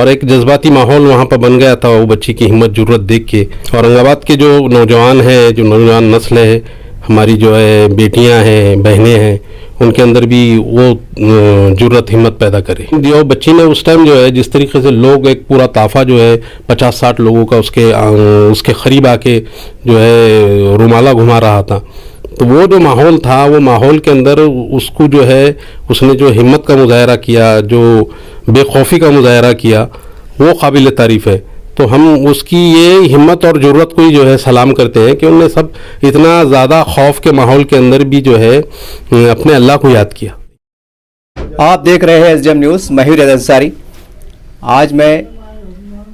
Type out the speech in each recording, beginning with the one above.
اور ایک جذباتی ماحول وہاں پر بن گیا تھا وہ بچی کی ہمت جرت دیکھ کے. اورنگ آباد کے جو نوجوان ہیں, جو نوجوان نسل ہے, ہماری جو ہے بیٹیاں ہیں, بہنیں ہیں, ان کے اندر بھی وہ جرت ہمت پیدا کرے. جو بچی نے اس ٹائم جو ہے جس طریقے سے لوگ ایک پورا طافہ جو ہے 50-60 لوگوں کا اس کے قریب آ کے جو ہے رومالہ گھما رہا تھا, تو وہ جو ماحول تھا, وہ ماحول کے اندر اس کو جو ہے اس نے جو ہمت کا مظاہرہ کیا, جو بے خوفی کا مظاہرہ کیا, وہ قابل تعریف ہے. تو ہم اس کی یہ ہمت اور جرت کو ہی جو ہے سلام کرتے ہیں کہ انہوں نے سب اتنا زیادہ خوف کے ماحول کے اندر بھی جو ہے اپنے اللہ کو یاد کیا. آپ دیکھ رہے ہیں SDM نیوز. میں ہوں ریاض انصاری. آج میں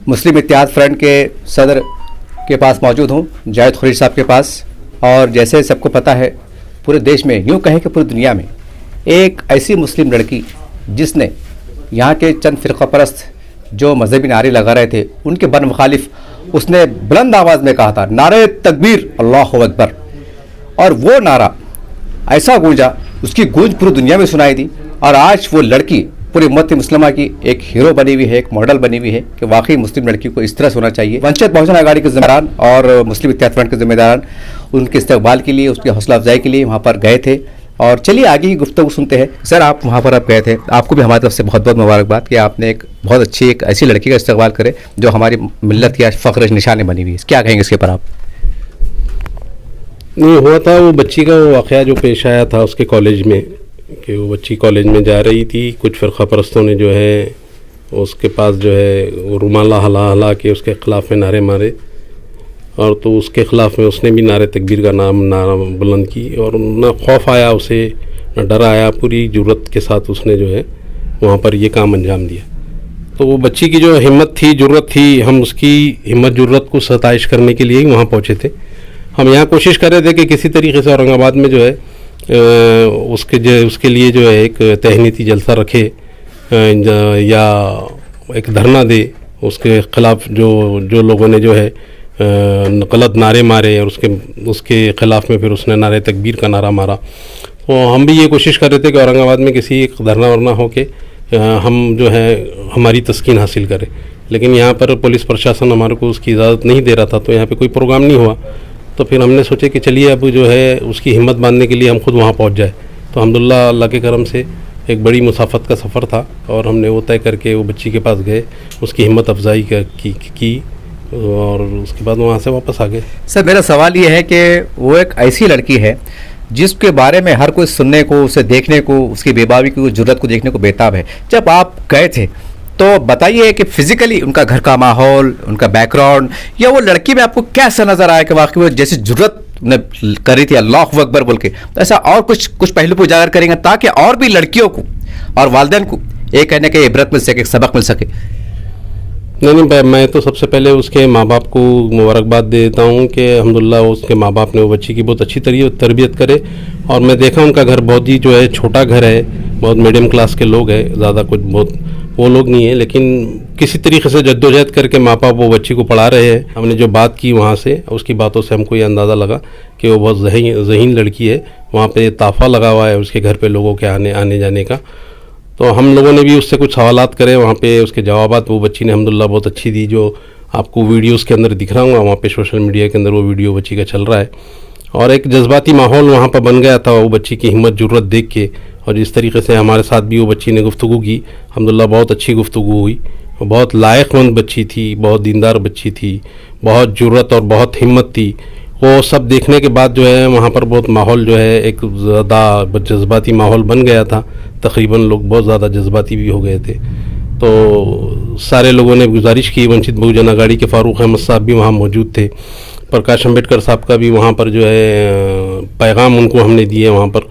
مسلم اتحاد فرنٹ کے صدر کے پاس موجود ہوں, جاوید خورشید صاحب کے پاس. اور جیسے سب کو پتہ ہے, پورے دیش میں, یوں کہیں کہ پوری دنیا میں ایک ایسی مسلم لڑکی جس نے یہاں کے چند فرقہ پرست جو مذہبی نعرے لگا رہے تھے ان کے برمخالف اس نے بلند آواز میں کہا تھا نعرہ تکبیر اللہ اکبر, اور وہ نعرہ ایسا گونجا, اس کی گونج پوری دنیا میں سنائی دی. اور آج وہ لڑکی پوری امت مسلمہ کی ایک ہیرو بنی ہوئی ہے, ایک ماڈل بنی ہوئی ہے کہ واقعی مسلم لڑکی کو اس طرح سے ہونا چاہیے. ونچت بہوجن آگاڑی کے ذمہ داران اور مسلم اتحاد فرنٹ کے ذمہ داران ان کے استقبال کے لیے, اس کی حوصلہ افزائی کے لیے وہاں پر گئے تھے. اور چلیے آگے کی گفتگو سنتے ہیں. سر, آپ وہاں پر آپ گئے تھے, آپ کو بھی ہماری طرف سے بہت بہت مبارکباد کہ آپ نے ایک بہت اچھی ایک ایسی لڑکی کا استقبال کرے جو ہماری ملت کی فخر نشانے بنی ہوئی ہے. کیا کہیں گے اس کے پر آپ؟ نہیں ہوا تھا وہ بچی کا وہ واقعہ جو پیش آیا تھا اس کے کالج میں, کہ وہ بچی کالج میں جا رہی تھی, کچھ فرقہ پرستوں نے جو ہے اس کے پاس جو ہے رومالہ ہلا کے اس کے خلاف میں نعرے مارے, اور تو اس کے خلاف میں اس نے بھی نعرہ تکبیر کا نعرہ بلند کی, اور نہ خوف آیا اسے, نہ ڈر آیا, پوری جرت کے ساتھ اس نے جو ہے وہاں پر یہ کام انجام دیا. تو وہ بچی کی جو ہمت تھی, جرت تھی, ہم اس کی ہمت جرت کو ستائش کرنے کے لیے ہی وہاں پہنچے تھے. ہم یہاں کوشش کر رہے تھے کہ کسی طریقے سے اورنگ آباد میں جو ہے اس کے لیے جو ہے ایک تہنیتی جلسہ رکھے یا ایک دھرنا دے اس کے خلاف, جو لوگوں نے جو ہے غلط نعرے مارے اور اس کے خلاف میں پھر اس نے نعرہ تکبیر کا نعرہ مارا. تو ہم بھی یہ کوشش کر رہے تھے کہ اورنگ آباد میں کسی ایک دھرنا ورنا ہو کے ہم جو ہے ہماری تسکین حاصل کریں, لیکن یہاں پر پولیس پرشاسن ہمارے کو اس کی اجازت نہیں دے رہا تھا, تو یہاں پہ کوئی پروگرام نہیں ہوا. تو پھر ہم نے سوچے کہ چلیے اب جو ہے اس کی ہمت باندھنے کے لیے ہم خود وہاں پہنچ جائے. تو الحمدللہ اللہ کے کرم سے ایک بڑی مسافت کا سفر تھا, اور ہم نے وہ طے کر کے وہ بچی کے پاس گئے, اس کی ہمت افزائی کی اور اس کے بعد وہاں سے واپس آ گئے. سر, میرا سوال یہ ہے کہ وہ ایک ایسی لڑکی ہے جس کے بارے میں ہر کوئی سننے کو, اسے دیکھنے کو, اس کی بے باوی کی جرت کو دیکھنے کو بےتاب ہے. جب آپ گئے تھے تو بتائیے کہ فزیکلی ان کا گھر کا ماحول, ان کا بیک گراؤنڈ, یا وہ لڑکی میں آپ کو کیسا نظر آیا کہ واقعی وہ جیسی جرت نے کر رہی تھی اللہ اکبر بول کے, ایسا اور کچھ پہلو پہ اجاگر کریں گے تاکہ اور بھی لڑکیوں کو اور والدین کو ایک کہنے کہ عبرت مل سکے, سبق مل سکے. نہیں, میں تو سب سے پہلے اس کے ماں باپ کو مبارکباد دے دیتا ہوں کہ الحمدللہ اس کے ماں باپ نے وہ بچی کی بہت اچھی تربیت کرے. اور میں دیکھا ان کا گھر بہت ہی جو ہے چھوٹا گھر ہے, بہت میڈیم کلاس کے لوگ ہیں, زیادہ کچھ بہت وہ لوگ نہیں ہیں, لیکن کسی طریقے سے جدوجہد کر کے ماں باپ وہ بچی کو پڑھا رہے ہیں. ہم نے جو بات کی وہاں سے, اس کی باتوں سے ہم کو یہ اندازہ لگا کہ وہ بہت ذہین لڑکی ہے. وہاں پہ طافہ لگا ہوا ہے اس کے گھر پہ لوگوں کے آنے جانے کا. تو ہم لوگوں نے بھی اس سے کچھ سوالات کرے, وہاں پہ اس کے جوابات وہ بچی نے الحمدللہ بہت اچھی دی, جو آپ کو ویڈیوز کے اندر دکھ رہا ہوں, وہاں پہ سوشل میڈیا کے اندر وہ ویڈیو بچی کا چل رہا ہے. اور ایک جذباتی ماحول وہاں پر بن گیا تھا وہ بچی کی ہمت جرت دیکھ کے, اور جس طریقے سے ہمارے ساتھ بھی وہ بچی نے گفتگو کی, الحمدللہ بہت اچھی گفتگو ہوئی. بہت لائق مند بچی تھی, بہت دیندار بچی تھی, بہت جرت اور بہت ہمت تھی. وہ سب دیکھنے کے بعد جو ہے وہاں پر بہت ماحول جو ہے ایک زیادہ جذباتی ماحول بن گیا تھا. تقریباً لوگ بہت زیادہ جذباتی بھی ہو گئے تھے. تو سارے لوگوں نے گزارش کی, ونچت بہوجن آگاڑی کے فاروق احمد صاحب بھی وہاں موجود تھے, پرکاش امبیڈکر صاحب کا بھی وہاں پر جو ہے پیغام ان کو ہم نے دیے. وہاں پر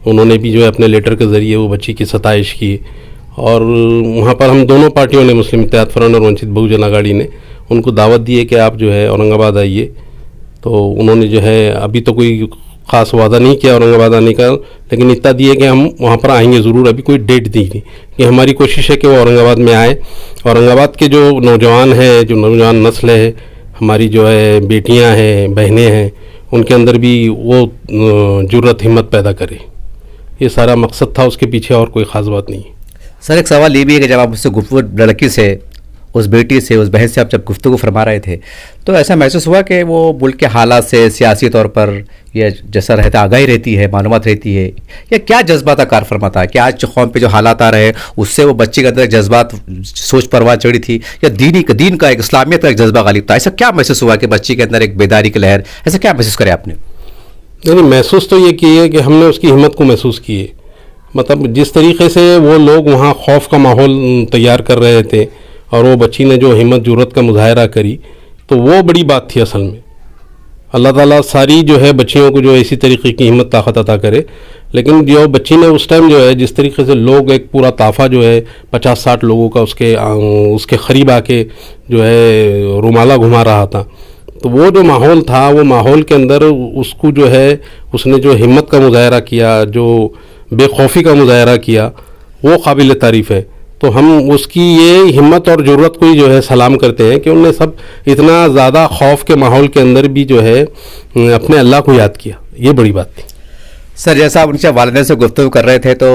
انہوں نے بھی جو ہے اپنے لیٹر کے ذریعے وہ بچی کی ستائش کی. اور وہاں پر ہم دونوں پارٹیوں نے, مسلم اتحاد فرنٹ اور ونچت بہوجن آگاڑی نے, ان کو دعوت دی ہے کہ آپ جو ہے اورنگ آباد آئیے. تو انہوں نے جو ہے ابھی تو کوئی خاص وعدہ نہیں کیا اورنگ آباد آنے کا, لیکن اتنا دیے کہ ہم وہاں پر آئیں گے ضرور. ابھی کوئی ڈیٹ دی نہیں, کہ ہماری کوشش ہے کہ وہ اورنگ آباد میں آئے. اورنگ آباد کے جو نوجوان ہیں, جو نوجوان نسل ہے, ہماری جو ہے بیٹیاں ہیں, بہنیں ہیں, ان کے اندر بھی وہ جرت ہمت پیدا کرے. یہ سارا مقصد تھا اس کے پیچھے, اور کوئی خاص بات نہیں. سر, ایک سوال یہ بھی ہے کہ جب آپ اس سے گفتگو لڑکی سے اس بیٹی سے، اس بہن سے آپ جب گفتگو فرما رہے تھے تو ایسا محسوس ہوا کہ وہ ملک کے حالات سے سیاسی طور پر یہ جیسا رہتا آگاہی رہتی ہے، معلومات رہتی ہے، یا کیا جذبات کا کار فرما تھا کہ آج قوم پہ جو حالات آ رہے ہیں اس سے وہ بچے کے اندر جذبات، سوچ پرواز چڑھی تھی، یا دین کا ایک اسلامیت کا ایک جذبہ غالب تھا؟ ایسا کیا محسوس ہوا کہ بچی کے اندر ایک بیداری کی لہر، ایسا کیا محسوس کرے آپ نے؟ نہیں، محسوس تو یہ کی ہے کہ ہم نے اس کی ہمت کو محسوس کی ہے. مطلب جس طریقے سے وہ لوگ وہاں خوف کا ماحول تیار کر رہے تھے اور وہ بچی نے جو ہمت جرأت کا مظاہرہ کری تو وہ بڑی بات تھی اصل میں. اللہ تعالیٰ ساری جو ہے بچیوں کو جو اسی طریقے کی ہمت طاقت عطا کرے. لیکن جو بچی نے اس ٹائم جو ہے جس طریقے سے لوگ ایک پورا طافہ جو ہے 50-60 لوگوں کا اس کے قریب آ کے جو ہے رومالہ گھما رہا تھا، تو وہ جو ماحول تھا وہ ماحول کے اندر اس کو جو ہے اس نے جو ہمت کا مظاہرہ کیا، جو بے خوفی کا مظاہرہ کیا، وہ قابل تعریف ہے. تو ہم اس کی یہ ہمت اور جرأت کو ہی جو ہے سلام کرتے ہیں کہ انہوں نے سب اتنا زیادہ خوف کے ماحول کے اندر بھی جو ہے اپنے اللہ کو یاد کیا. یہ بڑی بات تھی. سر جیسا آپ ان سے والدین سے گفتگو کر رہے تھے تو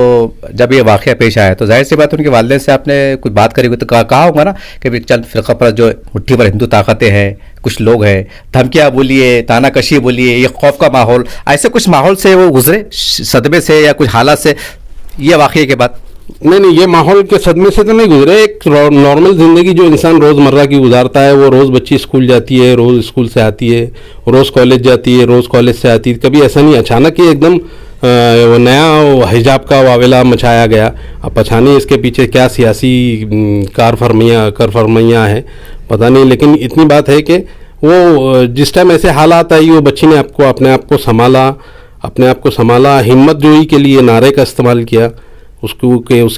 جب یہ واقعہ پیش آیا تو ظاہر سی بات ان کے والدین سے آپ نے کچھ بات کری ہوئی تو کہا ہوگا نا کہ چند فرقہ پر جو مٹھی پر ہندو طاقتیں ہیں، کچھ لوگ ہیں، دھمکیاں بولیے، تانا کشی بولیے، یہ خوف کا ماحول، ایسے کچھ ماحول سے وہ گزرے، صدمے سے یا کچھ حالات سے یہ واقعے کے بعد؟ نہیں، یہ ماحول کے صدمے سے تو نہیں گزرے. ایک نارمل زندگی جو انسان روز مرہ کی گزارتا ہے، وہ روز بچی اسکول جاتی ہے، روز اسکول سے آتی ہے، روز کالج جاتی ہے، روز کالج سے آتی ہے. کبھی ایسا نہیں اچانک ہی ایک دم نیا حجاب کا واویلا مچایا گیا. اب پتہ نہیں اس کے پیچھے کیا سیاسی کار فرمائیاں ہیں، پتہ نہیں. لیکن اتنی بات ہے کہ وہ جس ٹائم ایسے حالات آئی وہ بچی نے اپنے آپ کو سنبھالا، ہمت جوئی کے لیے نعرے کا استعمال کیا اس کو کہ اس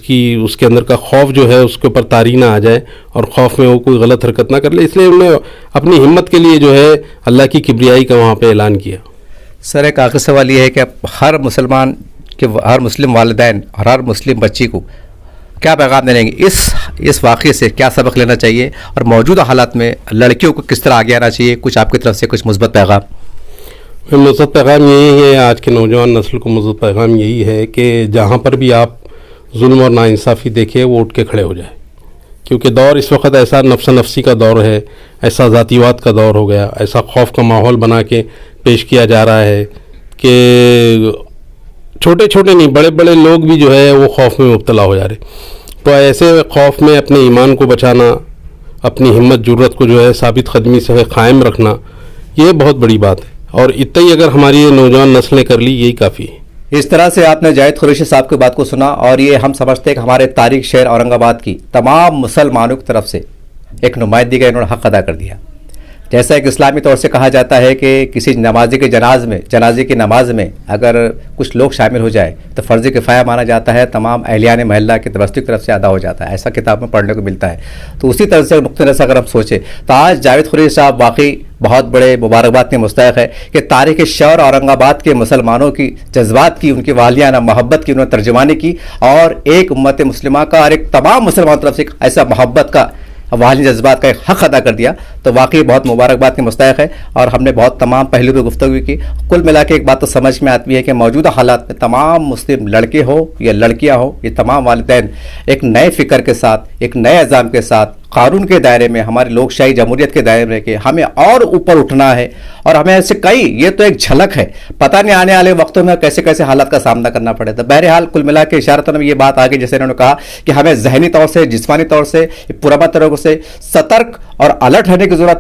کے اندر کا خوف جو ہے اس کے اوپر طاری نہ آ جائے اور خوف میں وہ کوئی غلط حرکت نہ کر لے. اس لیے انہوں نے اپنی ہمت کے لیے جو ہے اللہ کی کبریائی کا وہاں پہ اعلان کیا. سر ایک آخری سوال یہ ہے کہ ہر مسلم والدین اور ہر مسلم بچی کو کیا پیغام دیں گے اس واقعے سے؟ کیا سبق لینا چاہیے اور موجودہ حالات میں لڑکیوں کو کس طرح آگے آنا چاہیے؟ کچھ آپ کی طرف سے کچھ مثبت پیغام؟ مثبت پیغام یہی ہے، آج کے نوجوان نسل کو مثبت پیغام یہی ہے کہ جہاں پر بھی آپ ظلم اور ناانصافی دیکھیں وہ اٹھ کے کھڑے ہو جائے. کیونکہ دور اس وقت ایسا نفس نفسی کا دور ہے، ایسا ذاتیوات کا دور ہو گیا، ایسا خوف کا ماحول بنا کے پیش کیا جا رہا ہے کہ چھوٹے چھوٹے نہیں بڑے بڑے لوگ بھی جو ہے وہ خوف میں مبتلا ہو جا رہے. تو ایسے خوف میں اپنے ایمان کو بچانا، اپنی ہمت جرأت کو جو ہے ثابت قدمی سے قائم رکھنا، یہ بہت بڑی بات ہے. اور اتنا ہی اگر ہماری یہ نوجوان نسلیں کر لی یہی کافی ہے. اس طرح سے آپ نے جاوید قریشی صاحب کی بات کو سنا اور یہ ہم سمجھتے ہیں کہ ہمارے تاریخ شہر اورنگ آباد کی تمام مسلمانوں کی طرف سے ایک نمائندگی کا انہوں نے حق ادا کر دیا. جیسا ایک اسلامی طور سے کہا جاتا ہے کہ کسی نمازی کے جنازے کی نماز میں اگر کچھ لوگ شامل ہو جائے تو فرض کفایہ مانا جاتا ہے، تمام اہلیان محلہ کی طرف سے ادا ہو جاتا ہے. ایسا کتاب میں پڑھنے کو ملتا ہے. تو اسی طرح سے نقطۂ نظر اگر ہم سوچیں تو آج جاوید قریشی صاحب واقعی بہت بڑے مبارکباد کے مستحق ہے کہ تاریخ شور اورنگ آباد کے مسلمانوں کی جذبات کی، ان کی والیانہ محبت کی انہوں نے ترجمانی کی اور ایک امت مسلمہ کا اور ایک تمام مسلمانوں طرف سے ایسا محبت کا والی جذبات کا ایک حق ادا کر دیا. تو واقعی بہت مبارکباد کے مستحق ہے اور ہم نے بہت تمام پہلو پہ گفتگو کی. کل ملا کے ایک بات تو سمجھ میں آتی ہے کہ موجودہ حالات میں تمام مسلم لڑکے ہو یا لڑکیاں ہو، یہ تمام والدین ایک نئے فکر کے ساتھ، ایک نئے عزم کے ساتھ قانون کے دائرے میں، ہماری لوک شاہی جمہوریت کے دائرے میں رہ کے ہمیں اور اوپر اٹھنا ہے. اور ہمیں ایسے یہ تو ایک جھلک ہے، پتہ نہیں آنے والے وقتوں میں کیسے کیسے حالات کا سامنا کرنا پڑے. تو بہرحال کل ملا کے اشارتاً یہ بات آگے جیسے انہوں نے کہا کہ ہمیں ذہنی طور سے، جسمانی طور سے، پرامن طریقوں سے سترک اور الرٹ رہنے کی ضرورت ہے.